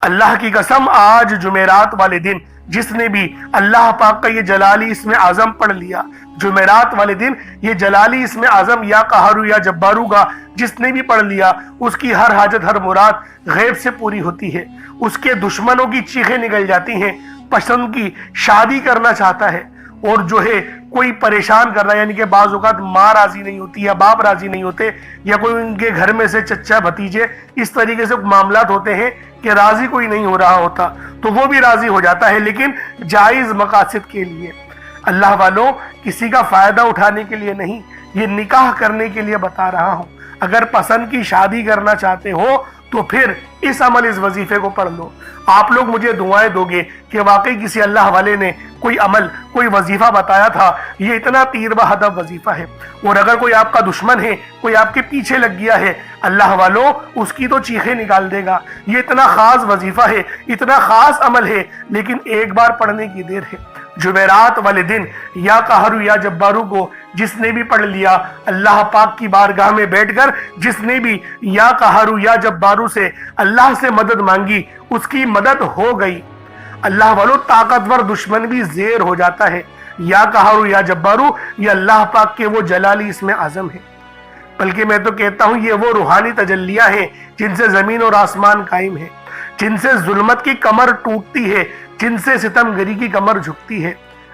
اللہ کی قسم آج جمعرات والے دن جس نے بھی اللہ پاک کا یہ جلالی اسم اعظم پڑھ لیا، جمعرات والے دن یہ جلالی اسم اعظم یا قہارو یا جبارو کا جس نے بھی پڑھ لیا، اس کی ہر حاجت ہر مراد غیب سے پوری ہوتی ہے، اس کے دشمنوں کی چیخیں نکل جاتی ہیں، پسند کی شادی کرنا چاہتا ہے، اور جو ہے کوئی پریشان کر رہا ہے، یعنی کہ بعض اوقات ماں راضی نہیں ہوتی یا باپ راضی نہیں ہوتے، یا کوئی ان کے گھر میں سے چچا بھتیجے اس طریقے سے معاملات ہوتے ہیں کہ راضی کوئی نہیں ہو رہا ہوتا، تو وہ بھی راضی ہو جاتا ہے، لیکن جائز مقاصد کے لیے۔ اللہ والوں، کسی کا فائدہ اٹھانے کے لیے نہیں، یہ نکاح کرنے کے لیے بتا رہا ہوں۔ اگر پسند کی شادی کرنا چاہتے ہو تو پھر اس عمل اس وظیفے کو پڑھ لو۔ آپ لوگ مجھے دعائیں دو گے کہ واقعی کسی اللہ والے نے کوئی عمل کوئی وظیفہ بتایا تھا، یہ اتنا تیر و ہدف وظیفہ ہے، اور اگر کوئی آپ کا دشمن ہے، کوئی آپ کے پیچھے لگ گیا ہے، اللہ والوں اس کی تو چیخیں نکال دے گا۔ یہ اتنا خاص وظیفہ ہے، اتنا خاص عمل ہے، لیکن ایک بار پڑھنے کی دیر ہے۔ جمعرات والے دن یا قہرو یا جبارو کو جس نے بھی پڑھ لیا، اللہ پاک کی بارگاہ میں بیٹھ کر جس نے بھی یا قہرو یا جبارو سے اللہ سے مدد مانگی، اس کی مدد ہو گئی۔ اللہ والو، طاقتور دشمن بھی زیر ہو جاتا ہے۔ یا قہرو یا جبارو یہ اللہ پاک کے وہ جلالی اسم اعظم ہے، بلکہ میں تو کہتا ہوں یہ وہ روحانی تجلیاں ہیں جن سے زمین اور آسمان قائم ہے، جن سے ظلمت کی کمر ٹوٹتی ہے، جن سے ستم گری کی کمر جھکتی ہے۔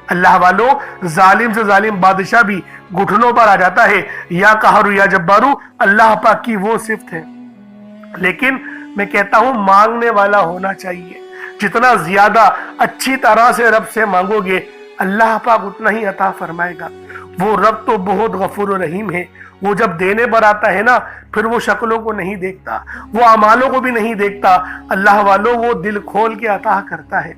اللہ والو، ظالم سے ظالم بادشاہ بھی گھٹنوں پر آ جاتا ہے۔ یا قہرو یا جبارو اللہ پاک کی وہ صفت ہے، لیکن میں کہتا ہوں مانگنے والا ہونا چاہیے۔ جتنا زیادہ اچھی طرح سے رب سے مانگو گے، اللہ پاک اتنا ہی عطا فرمائے گا۔ وہ رب تو بہت غفور و رحیم ہے، وہ جب دینے پر آتا ہے نا، پھر وہ شکلوں کو نہیں دیکھتا، وہ اعمالوں کو بھی نہیں دیکھتا۔ اللہ والوں، وہ دل کھول کے عطا کرتا ہے۔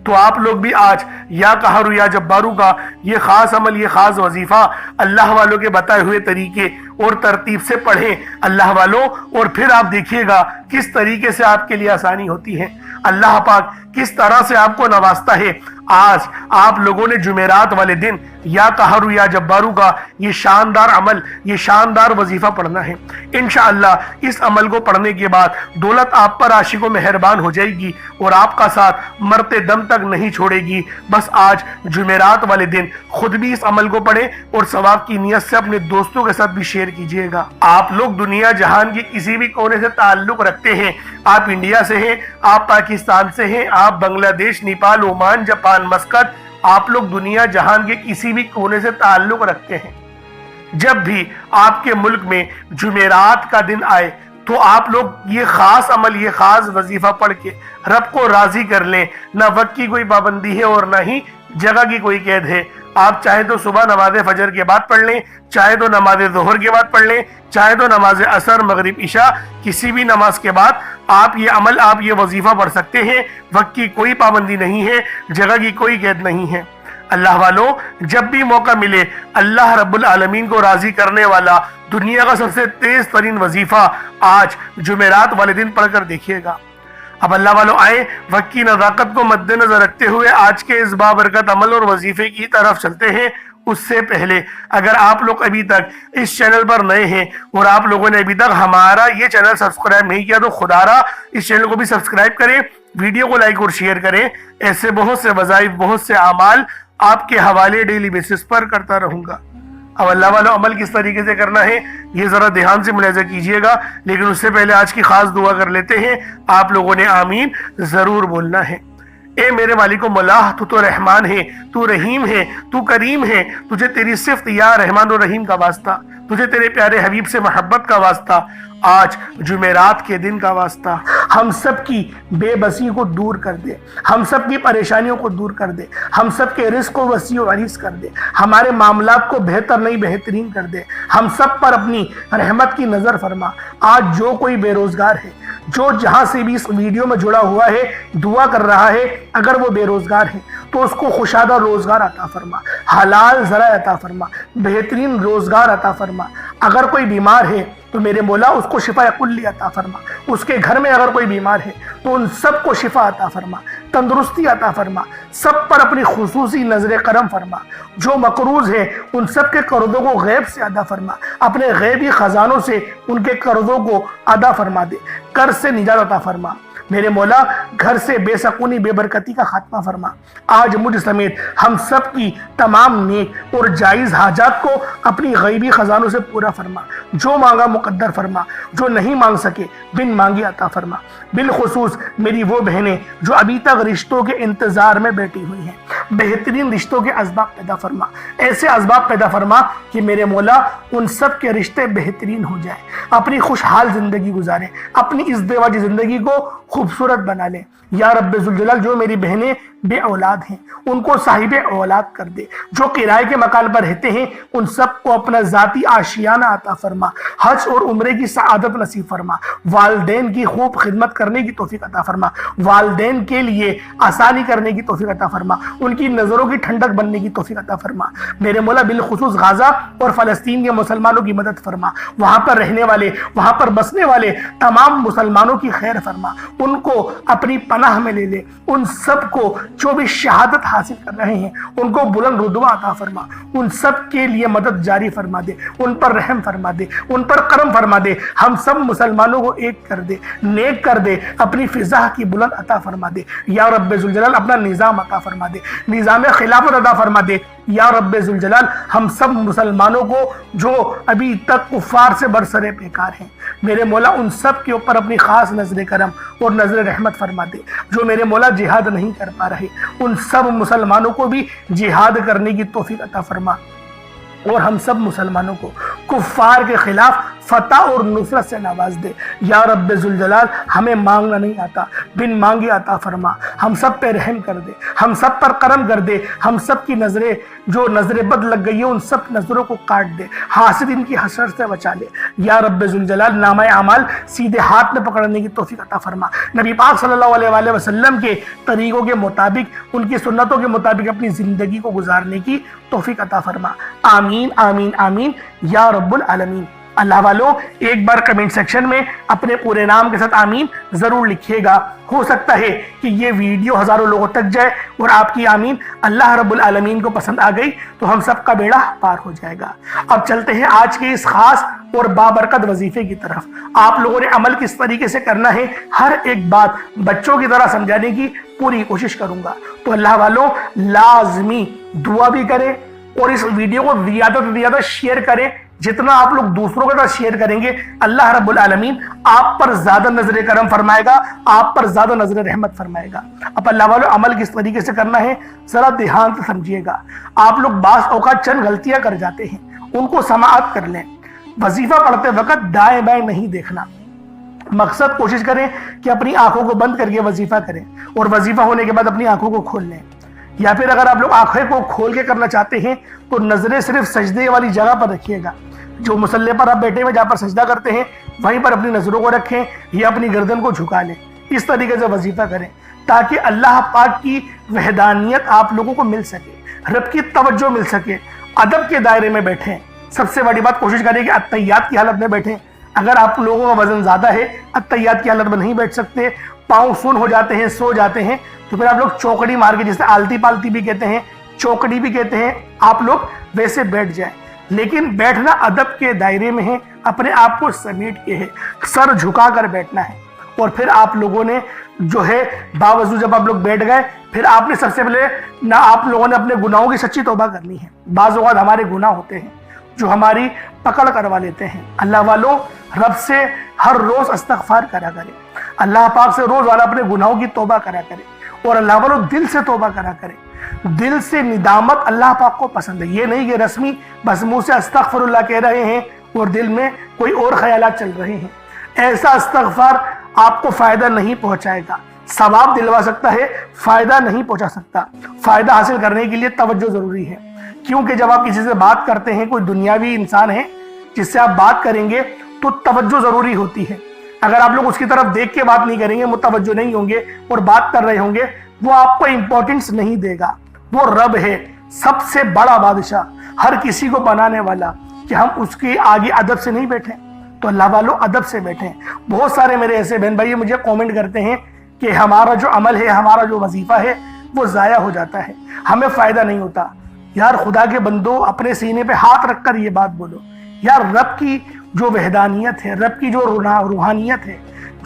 تو آپ لوگ بھی آج یا قہرو یا جبارو کا یہ خاص عمل، یہ خاص وظیفہ اللہ والوں کے بتائے ہوئے طریقے اور ترتیب سے پڑھیں اللہ والوں، اور پھر آپ دیکھیے گا کس طریقے سے آپ کے لیے آسانی ہوتی ہے، اللہ پاک کس طرح سے آپ کو نوازتا ہے۔ آج آپ لوگوں نے جمعرات والے دن یا قہرو یا جبارو کا یہ شاندار عمل، یہ شاندار وظیفہ پڑھنا ہے۔ انشاءاللہ اس عمل کو پڑھنے کے بعد دولت آپ پر عاشق و مہربان ہو جائے گی، اور آپ کا ساتھ مرتے دم تک نہیں چھوڑے گی۔ بس آج جمعرات والے دن خود بھی اس عمل کو پڑھیں، اور ثواب کی نیت سے اپنے دوستوں کے ساتھ بھی شیئر کیجئے گا۔ آپ لوگ دنیا جہان کے کسی بھی کونے سے تعلق رکھتے ہیں، آپ انڈیا سے ہیں، آپ پاکستان سے ہیں، آپ بنگلہ دیش، نیپال، عمان، جاپان، مسقط، آپ لوگ دنیا جہان کے کسی بھی کونے سے تعلق رکھتے ہیں، جب بھی آپ کے ملک میں جمعرات کا دن آئے تو آپ لوگ یہ خاص عمل، یہ خاص وظیفہ پڑھ کے رب کو راضی کر لیں۔ نہ وقت کی کوئی پابندی ہے اور نہ ہی جگہ کی کوئی قید ہے۔ آپ چاہے تو صبح نماز فجر کے بعد پڑھ لیں، چاہے تو نماز ظہر کے بعد پڑھ لیں، چاہے تو نماز عصر، مغرب، عشاء، کسی بھی نماز کے بعد آپ یہ عمل، آپ یہ وظیفہ پڑھ سکتے ہیں۔ وقت کی کوئی پابندی نہیں ہے، جگہ کی کوئی قید نہیں ہے۔ اللہ والوں، جب بھی موقع ملے اللہ رب العالمین کو راضی کرنے والا دنیا کا سب سے تیز ترین وظیفہ آج جمعرات والے دن پڑھ کر دیکھیے گا۔ اب اللہ والوں آئیں، وقت کی نزاکت کو مد نظر رکھتے ہوئے آج کے اس بابرکت عمل اور وظیفے کی طرف چلتے ہیں۔ اس سے پہلے اگر آپ لوگ ابھی تک اس چینل پر نئے ہیں اور آپ لوگوں نے ابھی تک ہمارا یہ چینل سبسکرائب نہیں کیا، تو خدا را اس چینل کو بھی سبسکرائب کریں، ویڈیو کو لائک اور شیئر کریں۔ ایسے بہت سے وظائف، بہت سے اعمال آپ کے حوالے ڈیلی بیسس پر کرتا رہوں گا۔ اب اللہ والا عمل کس طریقے سے کرنا ہے یہ ذرا دھیان سے ملاحظہ کیجئے گا، لیکن اس سے پہلے آج کی خاص دعا کر لیتے ہیں۔ آپ لوگوں نے آمین ضرور بولنا ہے۔ اے میرے مالک و مولا، تو رحمان ہے، تو رحیم ہے، تو کریم ہے، تجھے تیری صفت یا رحمان و رحیم کا واسطہ، تجھے تیرے پیارے حبیب سے محبت کا واسطہ، آج جمعرات کے دن کا واسطہ، ہم سب کی بے بسی کو دور کر دے، ہم سب کی پریشانیوں کو دور کر دے، ہم سب کے رزق کو وسیع و عریض کر دے، ہمارے معاملات کو بہتر نہیں بہترین کر دے، ہم سب پر اپنی رحمت کی نظر فرما۔ آج جو کوئی بے روزگار ہے، جو جہاں سے بھی اس ویڈیو میں جڑا ہوا ہے، دعا کر رہا ہے، اگر وہ بے روزگار ہے تو اس کو خوشادہ روزگار عطا فرما، حلال ذرائع عطا فرما، بہترین روزگار عطا فرما۔ اگر کوئی بیمار ہے تو میرے مولا اس کو شفا کلی عطا فرما، اس کے گھر میں اگر کوئی بیمار ہے تو ان سب کو شفا عطا فرما، تندرستی عطا فرما، سب پر اپنی خصوصی نظر کرم فرما۔ جو مقروض ہیں ان سب کے قرضوں کو غیب سے ادا فرما، اپنے غیبی خزانوں سے ان کے قرضوں کو ادا فرما دے، قرض سے نجات عطا فرما۔ میرے مولا گھر سے بے سکونی بے برکتی کا خاتمہ فرما۔ آج مجھ سمیت ہم سب کی تمام نیک اور جائز حاجات کو اپنی غیبی خزانوں سے پورا فرما۔ جو مانگا مقدر فرما، جو نہیں مانگ سکے بن مانگی عطا فرما۔ بالخصوص میری وہ بہنیں جو ابھی تک رشتوں کے انتظار میں بیٹھی ہوئی ہیں، بہترین رشتوں کے اسباب پیدا فرما، ایسے اسباب پیدا فرما کہ میرے مولا ان سب کے رشتے بہترین ہو جائیں، اپنی خوشحال زندگی گزاریں، اپنی ازدواجی زندگی کو خوبصورت بنا لیں۔ یا رب ذوالجلال جو میری بہنیں بے اولاد ہیں ان کو صاحب اولاد کر دے، جو کرائے کے مکان پر رہتے ہیں ان سب کو اپنا ذاتی آشیانہ عطا فرما، حج اور عمرے کی سعادت نصیب فرما، والدین کی خوب خدمت کرنے کی توفیق عطا فرما، والدین کے لیے آسانی کرنے کی توفیق عطا فرما، ان کی نظروں کی ٹھنڈک بننے کی توفیق عطا فرما۔ میرے مولا بالخصوص غزہ اور فلسطین کے مسلمانوں کی مدد فرما، وہاں پر رہنے والے، وہاں پر بسنے والے تمام مسلمانوں کی خیر فرما، ان کو اپنی پناہ میں لے لے، ان سب کو جو بھی شہادت حاصل کر رہے ہیں ان کو بلند رتبہ عطا فرما، ان سب کے لیے مدد جاری فرما دے، ان پر رحم فرما دے، ان پر کرم فرما دے، ہم سب مسلمانوں کو ایک کر دے، نیک کر دے، اپنی فضا کی بلند عطا فرما دے۔ یا رب ذوالجلال اپنا نظام عطا فرما دے، نظام خلافت عطا فرما دے۔ یا رب ذوالجلال ہم سب مسلمانوں کو جو ابھی تک کفار سے برسرے پیکار ہیں، میرے مولا ان سب کے اوپر اپنی خاص نظر کرم اور نظر رحمت فرما دے۔ جو میرے مولا جہاد نہیں کر پا رہے ان سب مسلمانوں کو بھی جہاد کرنے کی توفیق عطا فرما، اور ہم سب مسلمانوں کو کفار کے خلاف فتح اور نصرت سے نواز دے۔ یا رب ذوالجلال ہمیں مانگنا نہیں آتا، بن مانگے عطا فرما، ہم سب پہ رحم کر دے، ہم سب پر کرم کر دے، ہم سب کی نظریں جو نظر بد لگ گئی ہے ان سب نظروں کو کاٹ دے، حاسدین کی حسرت سے بچا لے۔ یا رب ذوالجلال نامہ اعمال سیدھے ہاتھ میں پکڑنے کی توفیق عطا فرما، نبی پاک صلی اللہ علیہ وآلہ وسلم کے طریقوں کے مطابق، ان کی سنتوں کے مطابق اپنی زندگی کو گزارنے کی توفیق عطا فرما۔ آمین آمین آمین یا رب العالمین۔ اللہ والوں ایک بار کمنٹ سیکشن میں اپنے پورے نام کے ساتھ آمین ضرور لکھیے گا، ہو سکتا ہے کہ یہ ویڈیو ہزاروں لوگوں تک جائے اور آپ کی آمین اللہ رب العالمین کو پسند آ گئی تو ہم سب کا بیڑا پار ہو جائے گا۔ اب چلتے ہیں آج کے اس خاص اور بابرکت وظیفے کی طرف۔ آپ لوگوں نے عمل کس طریقے سے کرنا ہے ہر ایک بات بچوں کی طرح سمجھانے کی پوری کوشش کروں گا، تو اللہ والوں لازمی دعا بھی کریں اور اس ویڈیو کو زیادہ سے زیادہ شیئر کریں۔ جتنا آپ لوگ دوسروں کے ساتھ شیئر کریں گے اللہ رب العالمین آپ پر زیادہ نظر کرم فرمائے گا، آپ پر زیادہ نظر رحمت فرمائے گا۔ اب اللہ والوں عمل کس طریقے سے کرنا ہے ذرا دھیان سے سمجھیے گا۔ آپ لوگ بعض اوقات چند غلطیاں کر جاتے ہیں، ان کو سماعت کر لیں۔ وظیفہ پڑھتے وقت دائیں بائیں نہیں دیکھنا، مقصد کوشش کریں کہ اپنی آنکھوں کو بند کر کے وظیفہ کریں اور وظیفہ ہونے کے بعد اپنی آنکھوں کو کھول لیں، یا پھر اگر آپ لوگ آنکھیں کو کھول کے کرنا چاہتے ہیں تو نظریں صرف سجدے والی جگہ پر رکھیے گا، جو مصلی پر آپ بیٹھے ہوئے جہاں پر سجدہ کرتے ہیں وہیں پر اپنی نظروں کو رکھیں یا اپنی گردن کو جھکا لیں۔ اس طریقے سے وظیفہ کریں تاکہ اللہ پاک کی وحدانیت آپ لوگوں کو مل سکے، رب کی توجہ مل سکے، ادب کے دائرے میں بیٹھیں۔ سب سے بڑی بات کوشش کریں کہ اتحیات کی حالت میں بیٹھیں۔ اگر آپ لوگوں کا وزن زیادہ ہے اتحیات کی حالت میں نہیں بیٹھ سکتے، پاؤں سن ہو جاتے ہیں، سو جاتے ہیں، تو پھر آپ لوگ چوکڑی مار کے، جسے آلتی پالتی بھی کہتے ہیں، چوکڑی بھی کہتے ہیں، آپ لوگ ویسے بیٹھ جائیں۔ لیکن بیٹھنا ادب کے دائرے میں ہے، اپنے آپ کو سمیٹ کے ہے، سر جھکا کر بیٹھنا ہے۔ اور پھر آپ لوگوں نے جو ہے باوضو جب آپ لوگ بیٹھ گئے پھر آپ نے سب سے پہلے نہ آپ لوگوں نے اپنے گناہوں کی سچی توبہ کرنی ہے۔ بعض اوقات ہمارے گناہ ہوتے ہیں جو ہماری پکڑ کروا لیتے ہیں۔ اللہ والوں رب سے ہر روز استغفار کرا کرے، اللہ پاک سے روز والا اپنے گناہوں کی توبہ کرا کرے، اور اللہ والوں دل سے توبہ کرا کرے۔ دل سے ندامت اللہ پاک کو پسند ہے، یہ نہیں کہ رسمی بس منہ سے استغفر اللہ کہہ رہے ہیں اور دل میں کوئی اور خیالات چل رہے ہیں۔ ایسا استغفار آپ کو فائدہ نہیں پہنچائے گا، ثواب دلوا سکتا ہے، فائدہ نہیں پہنچا سکتا۔ فائدہ حاصل کرنے کے لیے توجہ ضروری ہے، کیونکہ جب آپ کسی سے بات کرتے ہیں، کوئی دنیاوی انسان ہے جس سے آپ بات کریں گے تو توجہ ضروری ہوتی ہے۔ اگر آپ لوگ اس کی طرف دیکھ کے بات نہیں کریں گے، متوجہ نہیں ہوں گے اور بات کر رہے ہوں گے، وہ آپ کو امپورٹنس نہیں دے گا۔ وہ رب ہے، سب سے بڑا بادشاہ، ہر کسی کو بنانے والا، کہ ہم اس کے آگے ادب سے نہیں بیٹھیں۔ تو اللہ والوں ادب سے بیٹھیں۔ بہت سارے میرے ایسے بہن بھائی مجھے کومنٹ کرتے ہیں کہ ہمارا جو عمل ہے، ہمارا جو وظیفہ ہے وہ ضائع ہو جاتا ہے، ہمیں فائدہ نہیں ہوتا۔ یار خدا کے بندو، اپنے سینے پہ ہاتھ رکھ کر یہ بات بولو، یار رب کی جو وحدانیت ہے، رب کی جو روحانیت ہے،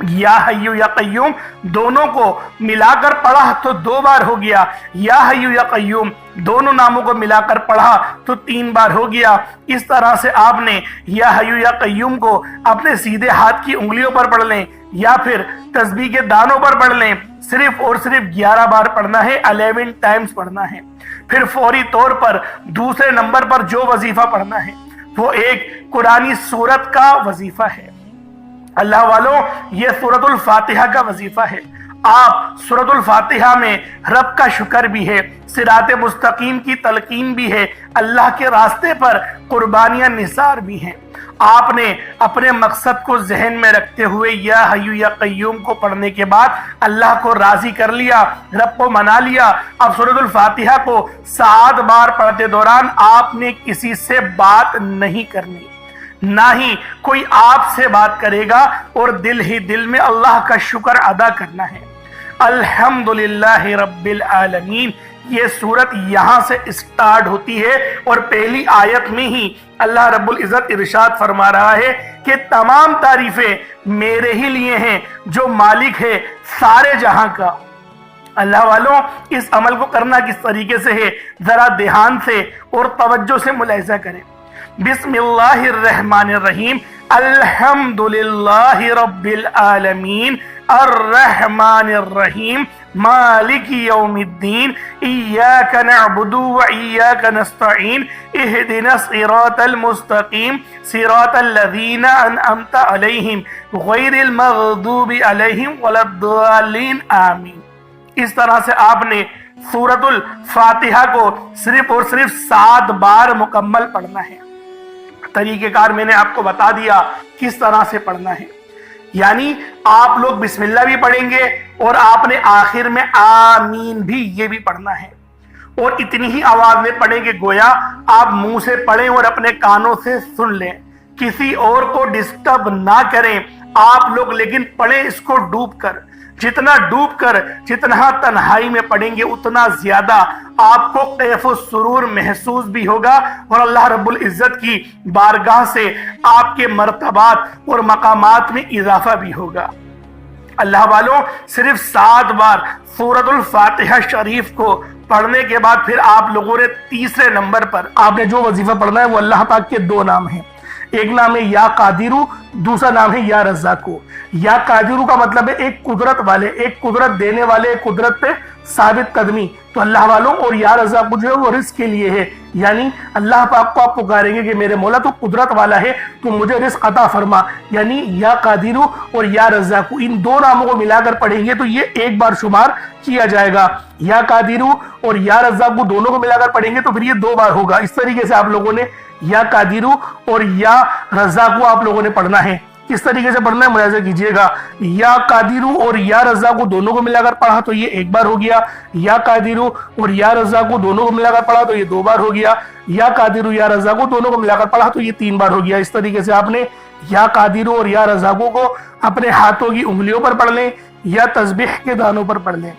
یا حیو یا قیوم دونوں کو ملا کر پڑھا تو 2 بار ہو گیا، یا حیو یا قیوم دونوں ناموں کو ملا کر پڑھا تو 3 بار ہو گیا۔ اس طرح سے آپ نے یا حیو یا قیوم کو اپنے سیدھے ہاتھ کی انگلیوں پر پڑھ لیں یا پھر تسبیح کے دانوں پر پڑھ لیں، صرف اور صرف 11 بار پڑھنا ہے، 11 ٹائمز پڑھنا ہے۔ پھر فوری طور پر دوسرے نمبر پر جو وظیفہ پڑھنا ہے وہ ایک قرآنی سورت کا وظیفہ ہے۔ اللہ والوں، یہ سورۃ الفاتحہ کا وظیفہ ہے۔ آپ سورۃ الفاتحہ میں رب کا شکر بھی ہے، صراط مستقیم کی تلقین بھی ہے، اللہ کے راستے پر قربانیاں نثار بھی ہیں۔ آپ نے اپنے مقصد کو ذہن میں رکھتے ہوئے یا حیو یا قیوم کو پڑھنے کے بعد اللہ کو راضی کر لیا، رب کو منا لیا۔ اب سورۃ الفاتحہ کو 7 بار پڑھتے دوران آپ نے کسی سے بات نہیں کرنی، نہ ہی کوئی آپ سے بات کرے گا، اور دل ہی دل میں اللہ کا شکر ادا کرنا ہے۔ الحمدللہ رب العالمین، یہ سورت یہاں سے اسٹارٹ ہوتی ہے، اور پہلی آیت میں ہی اللہ رب العزت ارشاد فرما رہا ہے کہ تمام تعریفیں میرے ہی لیے ہیں جو مالک ہے سارے جہاں کا۔ اللہ والوں، اس عمل کو کرنا کس طریقے سے ہے ذرا دھیان سے اور توجہ سے ملاحظہ کریں۔ بسم اللہ الرحمن الرحیم، الحمدللہ رب العالمین الرحمن الرحیم مالک یوم الدین ایاک نعبد و ایاک نستعین اہدنا الصراط المستقیم صراط الذین انعمت علیہم غیر المغضوب علیہم ولا الضالین آمین۔ اس طرح سے آپ نے سورۃ الفاتحہ کو صرف اور صرف 7 بار مکمل پڑھنا ہے۔ طریقہ کار میں نے آپ کو بتا دیا کس طرح سے پڑھنا ہے، یعنی آپ لوگ بسم اللہ بھی پڑھیں گے اور آپ نے آخر میں آمین بھی یہ بھی پڑھنا ہے، اور اتنی ہی آواز میں پڑھیں کہ گویا آپ منہ سے پڑھیں اور اپنے کانوں سے سن لیں، کسی اور کو ڈسٹرب نہ کریں آپ لوگ، لیکن پڑھیں اس کو ڈوب کر۔ جتنا ڈوب کر، جتنا تنہائی میں پڑھیں گے اتنا زیادہ آپ کو کیف و سرور محسوس بھی ہوگا، اور اللہ رب العزت کی بارگاہ سے آپ کے مرتبات اور مقامات میں اضافہ بھی ہوگا۔ اللہ والوں، صرف 7 بار سورۃ الفاتحہ شریف کو پڑھنے کے بعد پھر آپ لوگوں نے تیسرے نمبر پر آپ نے جو وظیفہ پڑھنا ہے وہ اللہ پاک کے 2 نام ہیں، ایک نام ہے یا قادرو، دوسرا نام ہے یا رزاقو۔ یا قادرو کا مطلب ہے ایک قدرت والے، ایک قدرت دینے والے، ایک قدرت پہ ثابت قدمی، تو اللہ والوں، اور یا رزاقو جو ہے وہ رزق کے لیے ہے، یعنی اللہ پاک کو آپ پکاریں گے کہ میرے مولا تو قدرت والا ہے تو مجھے رزق عطا فرما، یعنی یا قادرو اور یا رزاقو ان 2 ناموں کو ملا کر پڑھیں گے تو یہ 1 بار شمار کیا جائے گا۔ یا قادرو اور یا رزاقو دونوں کو ملا کر پڑھیں گے تو پھر یہ 2 بار ہوگا۔ اس طریقے سے آپ لوگوں نے یا قادرو اور یا رزاقو آپ لوگوں نے پڑھنا ہے۔ کس طریقے سے پڑھنا ہے ملاحظہ کیجئے گا، یا قادرو اور یا رزاقو دونوں کو ملا کر پڑھا تو یہ 1 بار ہو گیا، یا قادرو اور یا رزاقو دونوں کو ملا کر پڑھا تو یہ 2 بار ہو گیا، یا قادرو یا رزاقو دونوں کو ملا کر پڑھا تو یہ 3 بار ہو گیا۔ اس طریقے سے آپ نے یا قادرو اور یا رزاقو کو اپنے ہاتھوں کی انگلیوں پر پڑھ لیں یا تسبیح کے دانوں پر پڑھ لیں۔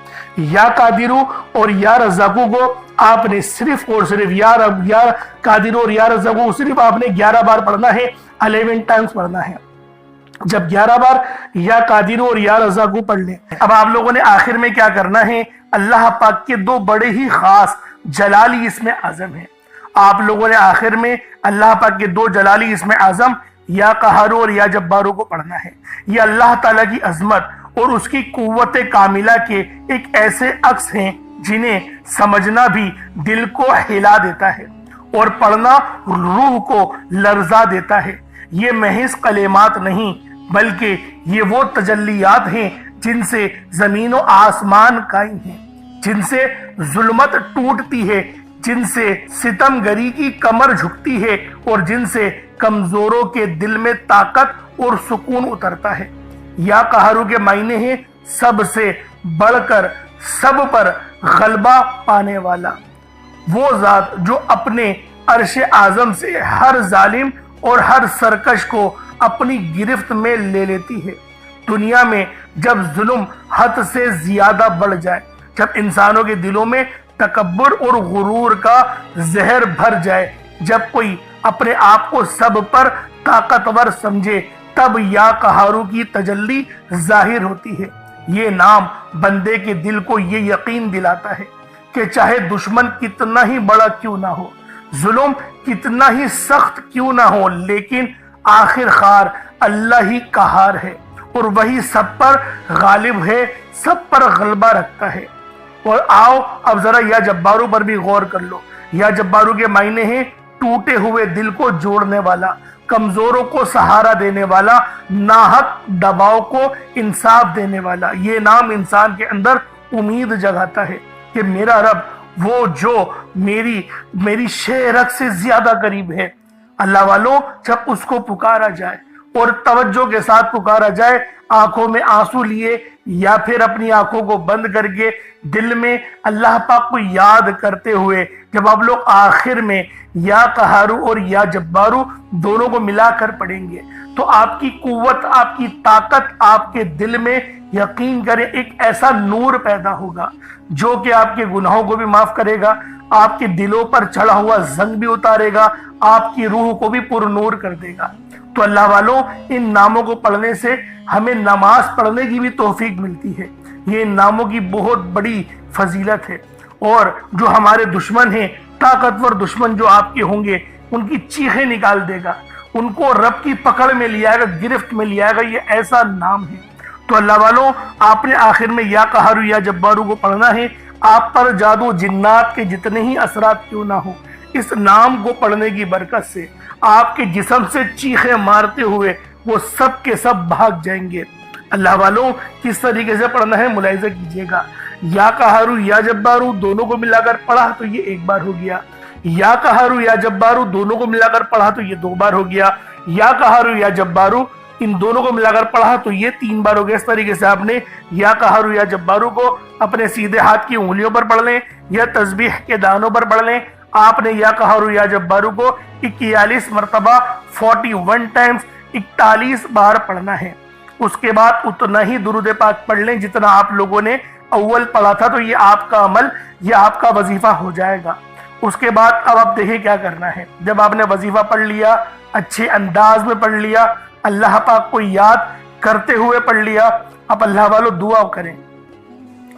یا قادرو اور یا رزاقو کو آپ نے صرف اور صرف یا قادرو اور یا رزاقو صرف آپ نے 11 بار پڑھنا ہے، 11 ٹائمز پڑھنا ہے۔ جب 11 بار یا قادرو اور یا رزاقو پڑھ لیں، اب آپ لوگوں نے آخر میں کیا کرنا ہے، اللہ پاک کے 2 بڑے ہی خاص جلالی اسم اعظم ہیں، آپ لوگوں نے آخر میں اللہ پاک کے 2 جلالی اسم اعظم یا قہارو اور یا جبارو کو پڑھنا ہے۔ یہ اللہ تعالیٰ کی عظمت اور اس کی قوت کاملہ کے ایک ایسے عکس ہیں جنہیں سمجھنا بھی دل کو ہلا دیتا ہے اور پڑھنا روح کو لرزا دیتا ہے۔ یہ محض کلمات نہیں بلکہ یہ وہ تجلیات ہیں جن سے زمین و آسمان قائم ہیں، جن سے ظلمت ٹوٹتی ہے، جن سے ستم گری کی کمر جھکتی ہے، اور جن سے کمزوروں کے دل میں طاقت اور سکون اترتا ہے۔ یا قہرو کے معنی ہیں سب سے بڑھ کر سب پر غلبہ پانے والا، وہ ذات جو اپنے عرش اعظم سے ہر ظالم اور ہر سرکش کو اپنی گرفت میں لے لیتی ہے۔ دنیا میں جب ظلم حد سے زیادہ بڑھ جائے، جب انسانوں کے دلوں میں تکبر اور غرور کا زہر بھر جائے، جب کوئی اپنے آپ کو سب پر طاقتور سمجھے، تب یا قہارو کی تجلی ظاہر ہوتی ہے۔ یہ نام بندے کے دل کو یہ یقین دلاتا ہے کہ چاہے دشمن کتنا ہی بڑا کیوں نہ ہو، ظلم کتنا ہی سخت کیوں نہ ہو، لیکن آخر کار اللہ ہی قہار ہے اور وہی سب پر غالب ہے، سب پر غلبہ رکھتا ہے۔ اور آؤ اب ذرا یا جبارو پر بھی غور کر لو۔ یا جبارو کے معنی ہیں ٹوٹے ہوئے دل کو جوڑنے والا، کمزوروں کو سہارا دینے والا، ناحق دباؤ کو انصاف دینے والا۔ یہ نام انسان کے اندر امید جگاتا ہے کہ میرا رب وہ جو میری شہرت سے زیادہ قریب ہے۔ اللہ والوں، جب اس کو پکارا جائے اور توجہ کے ساتھ پکارا جائے، آنکھوں میں آنسو لیے یا پھر اپنی آنکھوں کو بند کر کے دل میں اللہ پاک کو یاد کرتے ہوئے، جب آپ لوگ آخر میں یا قہارو اور یا جبارو دونوں کو ملا کر پڑھیں گے تو آپ کی قوت، آپ کی طاقت، آپ کے دل میں یقین کریں ایک ایسا نور پیدا ہوگا جو کہ آپ کے گناہوں کو بھی معاف کرے گا، آپ کے دلوں پر چڑھا ہوا زنگ بھی اتارے گا، آپ کی روح کو بھی پر نور کر دے گا۔ تو اللہ والوں، ان ناموں کو پڑھنے سے ہمیں نماز پڑھنے کی بھی توفیق ملتی ہے۔ یہ ان ناموں کی بہت بڑی فضیلت ہے، اور جو ہمارے دشمن ہیں، طاقتور دشمن جو آپ کے ہوں گے، ان کی چیخیں نکال دے گا، ان کو رب کی پکڑ میں لے آئے گا، گرفت میں لے آئے گا۔ یہ ایسا نام ہے۔ تو اللہ والوں، آپ نے آخر میں یا قہارو یا جبارو کو پڑھنا ہے۔ آپ پر جادو جنات کے جتنے ہی اثرات کیوں نہ ہو، اس نام کو پڑھنے کی برکت سے آپ کے جسم سے چیخیں مارتے ہوئے وہ سب کے سب بھاگ جائیں گے۔ اللہ والوں، کس طریقے سے پڑھنا ہے ملاحظہ کیجئے گا۔ یا قہارو یا جبارو دونوں کو ملا کر پڑھا تو یہ ایک بار ہو گیا، یا قہارو یا جبارو دونوں کو ملا کر پڑھا تو یہ دو بار ہو گیا، یا قہارو یا جبارو ان دونوں کو ملا کر پڑھا تو یہ تین بار ہو گیا۔ اس طریقے سے آپ نے یا قہارو یا جبارو کو اپنے سیدھے ہاتھ کی انگلیوں پر پڑھ لیں یا تسبیح کے دانوں پر پڑھ لیں۔ آپ نے یا قہارو یا جبارو کو 41 مرتبہ 41 ٹائمز 41 بار پڑھنا ہے۔ اس کے بعد اتنا ہی درود پاک پڑھ لیں جتنا آپ لوگوں نے اول پڑھا تھا، تو یہ آپ کا عمل، یہ آپ کا وظیفہ ہو جائے گا۔ اس کے بعد اب آپ دیکھیں کیا کرنا ہے۔ جب آپ نے وظیفہ پڑھ لیا، اچھے انداز میں پڑھ لیا، اللہ پاک کو یاد کرتے ہوئے پڑھ لیا، اب اللہ والو دعا کریں۔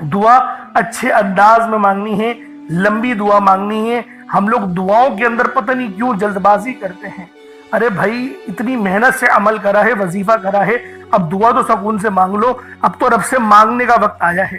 دعا اچھے انداز میں مانگنی ہے، لمبی دعا مانگنی ہے۔ ہم لوگ دعاؤں کے اندر پتہ نہیں کیوں جلد بازی کرتے ہیں۔ ارے بھائی، اتنی محنت سے عمل کرا ہے، وظیفہ کرا ہے، اب دعا تو سکون سے مانگ لو، اب تو رب سے مانگنے کا وقت آیا ہے۔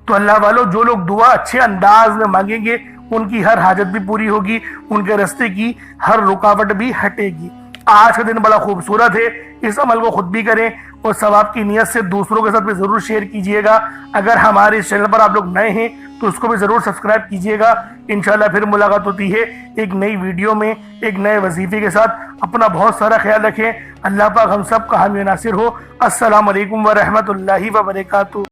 تو اللہ والو، جو لوگ دعا اچھے انداز میں مانگیں گے ان کی ہر حاجت بھی پوری ہوگی، ان کے راستے کی ہر رکاوٹ بھی ہٹے گی۔ آج کا دن بڑا خوبصورت ہے، اس عمل کو خود بھی کریں اور ثواب کی نیت سے دوسروں کے ساتھ بھی ضرور شیئر کیجئے گا۔ اگر ہمارے اس چینل پر آپ لوگ نئے ہیں تو اس کو بھی ضرور سبسکرائب کیجئے گا۔ انشاءاللہ پھر ملاقات ہوتی ہے ایک نئی ویڈیو میں، ایک نئے وظیفے کے ساتھ۔ اپنا بہت سارا خیال رکھیں۔ اللہ پاک ہم سب کا حامی و ناصر ہو۔ السلام علیکم ورحمۃ اللہ وبرکاتہ۔